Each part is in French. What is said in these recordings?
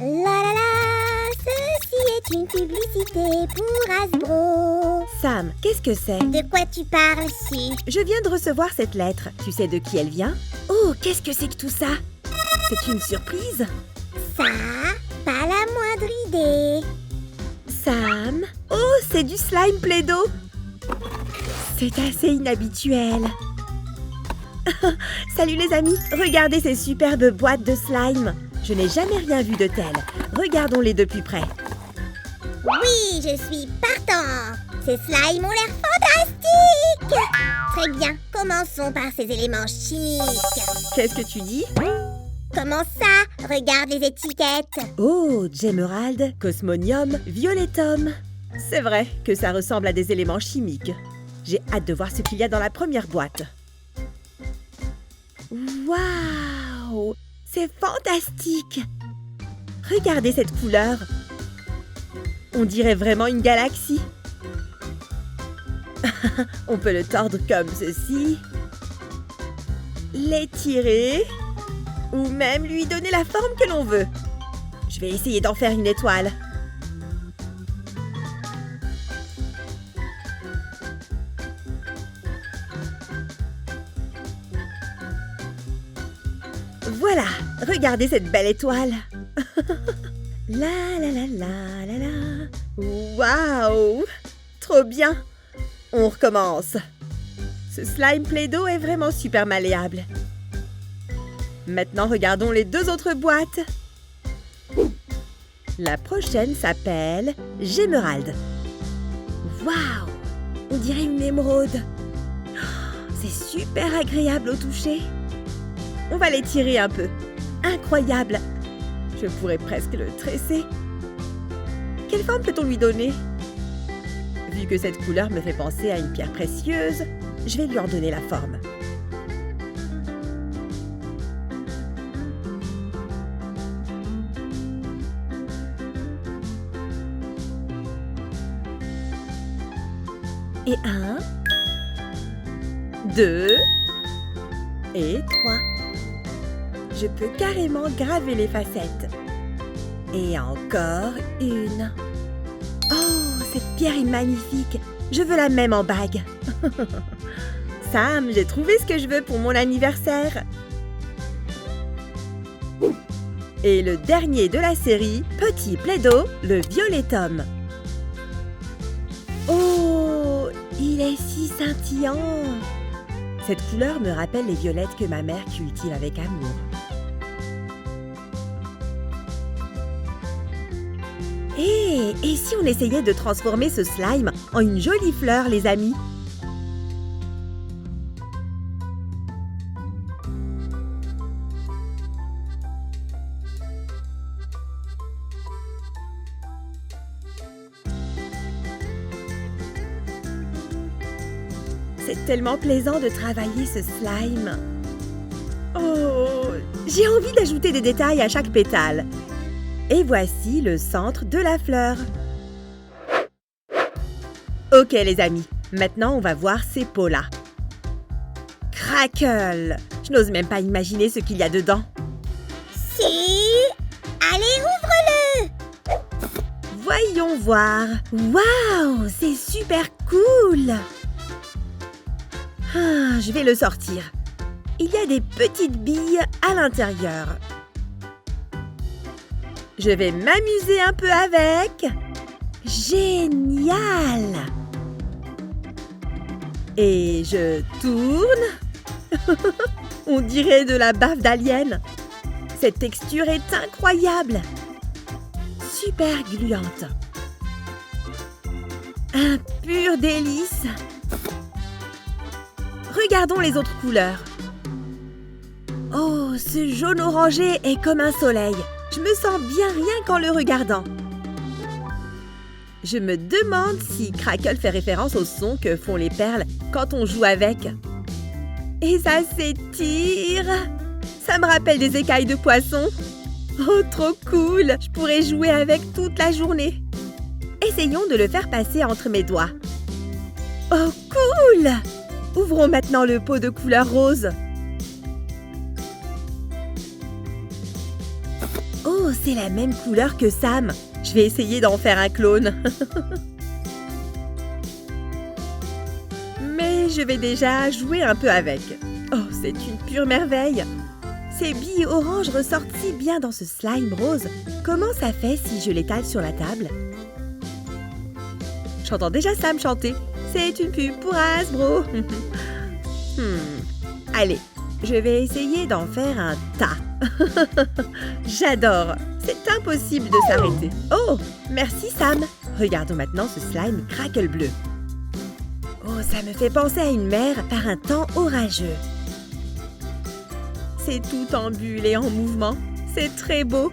La la la, ceci est une publicité pour Hasbro. Sam, qu'est-ce que c'est? De quoi tu parles, si? Je viens de recevoir cette lettre. Tu sais de qui elle vient? Oh, qu'est-ce que c'est que tout ça? C'est une surprise? Ça, pas la moindre idée. Sam? Oh, c'est du slime Play-Doh. C'est assez inhabituel. Salut les amis, regardez ces superbes boîtes de slime. Je n'ai jamais rien vu de tel. Regardons-les de plus près. Oui, je suis partant. Ces slimes ont l'air fantastiques. Très bien, commençons par ces éléments chimiques. Qu'est-ce que tu dis? Comment ça? Regarde les étiquettes. Oh, Gemerald, Cosmonium, Violetum. C'est vrai que ça ressemble à des éléments chimiques. J'ai hâte de voir ce qu'il y a dans la première boîte. Waouh! C'est fantastique! Regardez cette couleur. On dirait vraiment une galaxie. On peut le tordre comme ceci. L'étirer. Ou même lui donner la forme que l'on veut. Je vais essayer d'en faire une étoile. Voilà, regardez cette belle étoile. La la la la la la. Waouh! Trop bien! On recommence. Ce slime Play-Doh est vraiment super malléable. Maintenant, regardons les deux autres boîtes. La prochaine s'appelle Gemerald. Waouh! On dirait une émeraude. C'est super agréable au toucher. On va l'étirer un peu. Incroyable! Je pourrais presque le tresser. Quelle forme peut-on lui donner? Vu que cette couleur me fait penser à une pierre précieuse, je vais lui en donner la forme. Et 1, 2 et 3. Je peux carrément graver les facettes. Et encore une. Oh, cette pierre est magnifique. Je veux la même en bague. Sam, j'ai trouvé ce que je veux pour mon anniversaire. Et le dernier de la série, petit Play-Doh, le Violetum. Oh, il est si scintillant. Cette couleur me rappelle les violettes que ma mère cultive avec amour. Et si on essayait de transformer ce slime en une jolie fleur, les amis? C'est tellement plaisant de travailler ce slime. Oh, j'ai envie d'ajouter des détails à chaque pétale. Et voici le centre de la fleur. Ok les amis, maintenant on va voir ces pots-là. Crackle! Je n'ose même pas imaginer ce qu'il y a dedans. Si! Allez, ouvre-le! Voyons voir. Waouh, c'est super cool! Je vais le sortir. Il y a des petites billes à l'intérieur. Je vais m'amuser un peu avec. Génial! Et je tourne. On dirait de la baffe d'alien. Cette texture est incroyable. Super gluante. Un pur délice. Regardons les autres couleurs. Oh, ce jaune orangé est comme un soleil. Je me sens bien rien qu'en le regardant. Je me demande si Crackle fait référence au son que font les perles quand on joue avec. Et ça s'étire. Ça me rappelle des écailles de poisson. Oh, trop cool! Je pourrais jouer avec toute la journée. Essayons de le faire passer entre mes doigts. Oh, cool! Ouvrons maintenant le pot de couleur rose. Oh, c'est la même couleur que Sam. Je vais essayer d'en faire un clone. Mais je vais déjà jouer un peu avec. Oh, c'est une pure merveille. Ces billes oranges ressortent si bien dans ce slime rose. Comment ça fait si je l'étale sur la table? J'entends déjà Sam chanter. C'est une pub pour Hasbro. Allez, je vais essayer d'en faire un tas. J'adore. C'est impossible de s'arrêter. Oh, merci Sam. Regardons maintenant ce slime crackle bleu. Oh, ça me fait penser à une mer par un temps orageux. C'est tout en bulles et en mouvement. C'est très beau.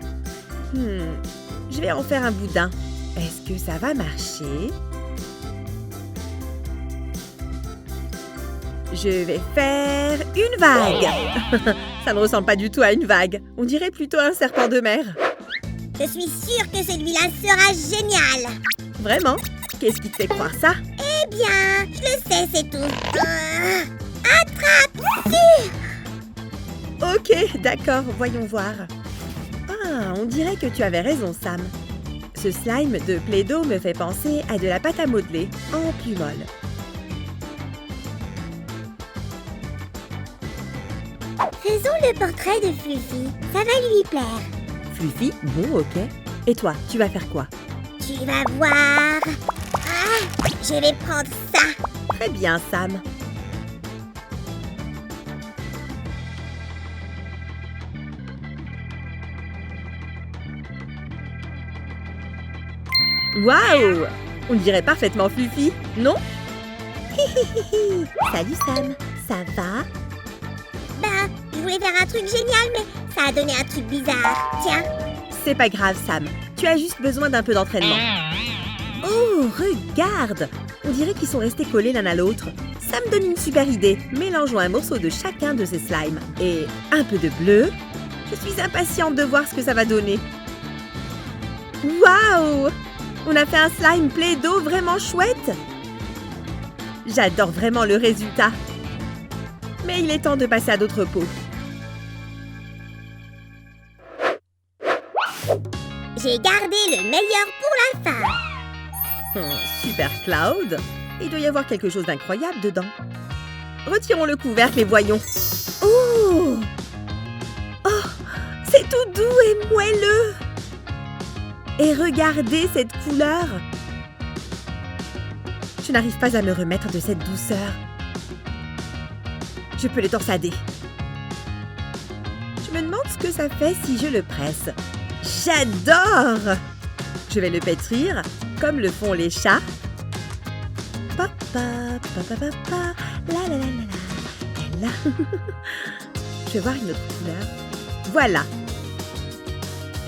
Je vais en faire un boudin. Est-ce que ça va marcher? Je vais faire une vague. Ça ne ressemble pas du tout à une vague. On dirait plutôt un serpent de mer. Je suis sûre que celui-là sera génial. Vraiment? Qu'est-ce qui te fait croire ça? Eh bien, je le sais, c'est tout. Attrape! Ok, d'accord, voyons voir. Ah, on dirait que tu avais raison, Sam. Ce slime de Play-Doh me fait penser à de la pâte à modeler en plus molle. Faisons le portrait de Fluffy. Ça va lui plaire. Fluffy? Bon, ok. Et toi, tu vas faire quoi? Tu vas voir. Je vais prendre ça. Très bien, Sam. Waouh! On dirait parfaitement Fluffy, non? Salut Sam, ça va? Bah, je voulais faire un truc génial, mais ça a donné un truc bizarre. Tiens. C'est pas grave, Sam. Tu as juste besoin d'un peu d'entraînement. Oh, regarde! On dirait qu'ils sont restés collés l'un à l'autre. Ça me donne une super idée. Mélangeons un morceau de chacun de ces slimes. Et un peu de bleu. Je suis impatiente de voir ce que ça va donner. Waouh! On a fait un slime Play-Doh vraiment chouette. J'adore vraiment le résultat. Mais il est temps de passer à d'autres pots. J'ai gardé le meilleur pour la fin. Super Cloud. Il doit y avoir quelque chose d'incroyable dedans. Retirons le couvercle et voyons. Oh! Oh! C'est tout doux et moelleux. Et regardez cette couleur. Je n'arrive pas à me remettre de cette douceur. Je peux le torsader. Je me demande ce que ça fait si je le presse. J'adore! Je vais le pétrir, comme le font les chats. Papa, papa, papa, la la la la la. Je vais voir une autre couleur. Voilà.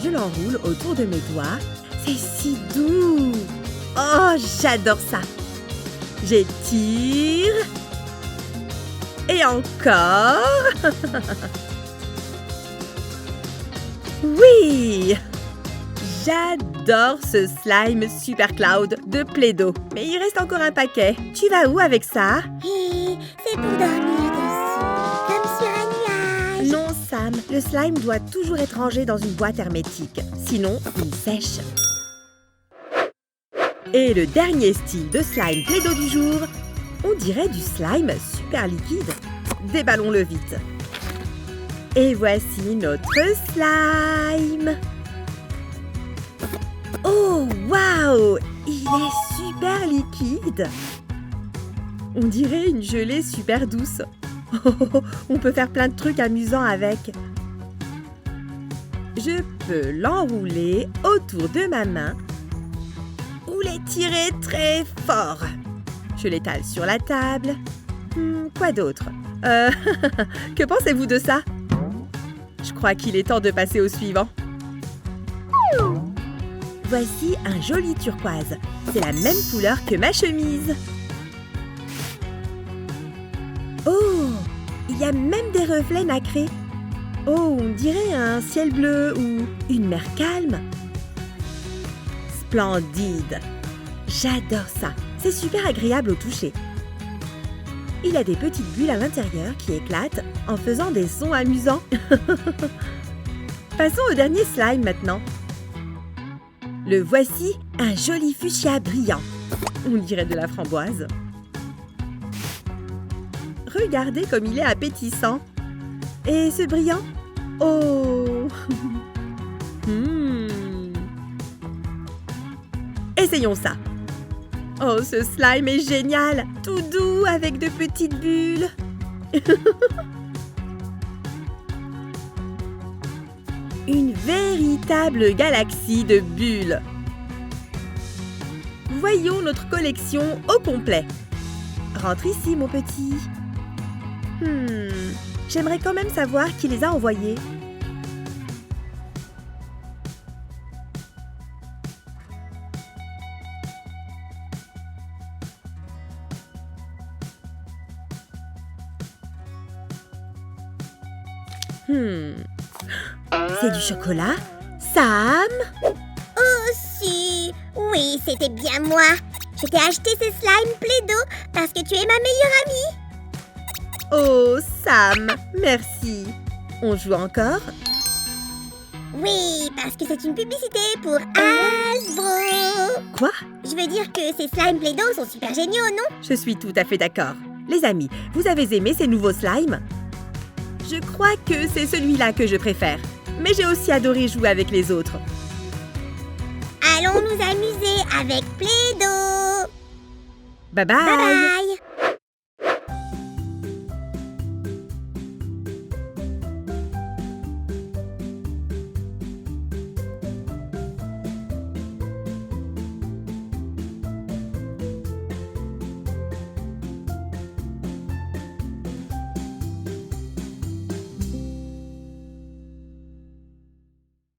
Je l'enroule autour de mes doigts. C'est si doux! Oh, j'adore ça! J'étire. Et encore. Oui! J'adore ce slime Super Cloud de Play-Doh. Mais il reste encore un paquet. Tu vas où avec ça? C'est pour dormir dessus, comme sur un nuage. Non, Sam. Le slime doit toujours être rangé dans une boîte hermétique. Sinon, il sèche. Et le dernier style de slime Play-Doh du jour, on dirait du slime super liquide. Déballons-le vite. Et voici notre slime. Oh, waouh! Il est super liquide. On dirait une gelée super douce. On peut faire plein de trucs amusants avec. Je peux l'enrouler autour de ma main ou l'étirer très fort. Je l'étale sur la table. Quoi d'autre? Que pensez-vous de ça? Je crois qu'il est temps de passer au suivant. Voici un joli turquoise. C'est la même couleur que ma chemise. Oh, il y a même des reflets nacrés. Oh, on dirait un ciel bleu ou une mer calme. Splendide. J'adore ça. C'est super agréable au toucher. Il a des petites bulles à l'intérieur qui éclatent en faisant des sons amusants. Passons au dernier slime maintenant. Le voici, un joli fuchsia brillant. On dirait de la framboise. Regardez comme il est appétissant. Et ce brillant? Oh! Essayons ça. Oh, ce slime est génial! Tout doux avec de petites bulles. Une véritable galaxie de bulles. Voyons notre collection au complet. Rentre ici, mon petit. J'aimerais quand même savoir qui les a envoyés. C'est du chocolat? Sam? Oh si! Oui, c'était bien moi. Je t'ai acheté ce slime Play-Doh parce que tu es ma meilleure amie. Oh, Sam, merci. On joue encore? Oui, parce que c'est une publicité pour Hasbro. Quoi? Je veux dire que ces slimes Play-Doh sont super géniaux, non? Je suis tout à fait d'accord. Les amis, vous avez aimé ces nouveaux slimes? Je crois que c'est celui-là que je préfère. Mais j'ai aussi adoré jouer avec les autres. Allons nous amuser avec Play-Doh. Bye bye! Bye bye!